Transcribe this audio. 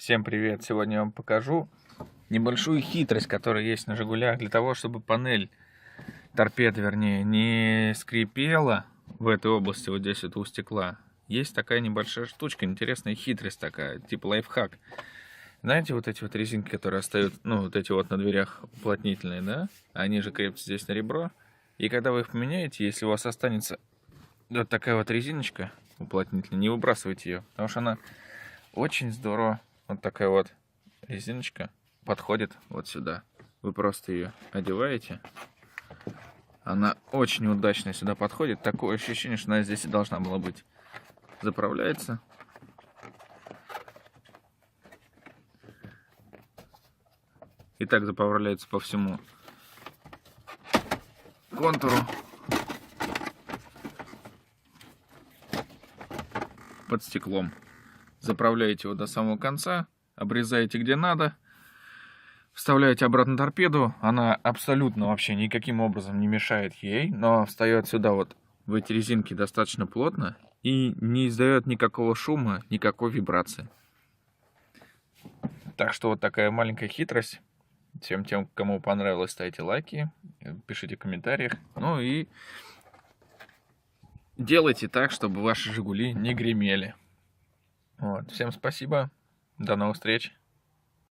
Всем привет! Сегодня я вам покажу небольшую хитрость, которая есть на Жигулях, для того, чтобы панель торпед, вернее, не скрипела в этой области, вот здесь вот у стекла. Есть такая небольшая штучка, интересная хитрость такая, типа лайфхак. Знаете, вот эти вот резинки, которые остаются, ну, вот эти вот на дверях уплотнительные, да? Они же крепятся здесь на ребро. И когда вы их поменяете, если у вас останется вот такая вот резиночка уплотнительная, не выбрасывайте ее, потому что она очень здорово. Вот такая вот резиночка подходит вот сюда. Вы просто ее одеваете. Она очень удачно сюда подходит. Такое ощущение, что она здесь и должна была быть. Заправляется. И так заправляется по всему контуру. Под стеклом. Заправляете его до самого конца. Обрезаете где надо. Вставляете обратно торпеду. Она абсолютно вообще никаким образом не мешает ей. Но встает сюда вот в эти резинки достаточно плотно. И не издает никакого шума, никакой вибрации. Так что вот такая маленькая хитрость. Всем тем, кому понравилось, ставьте лайки, пишите в комментариях. Ну и делайте так, чтобы ваши Жигули не гремели. Вот. Всем спасибо. До новых встреч.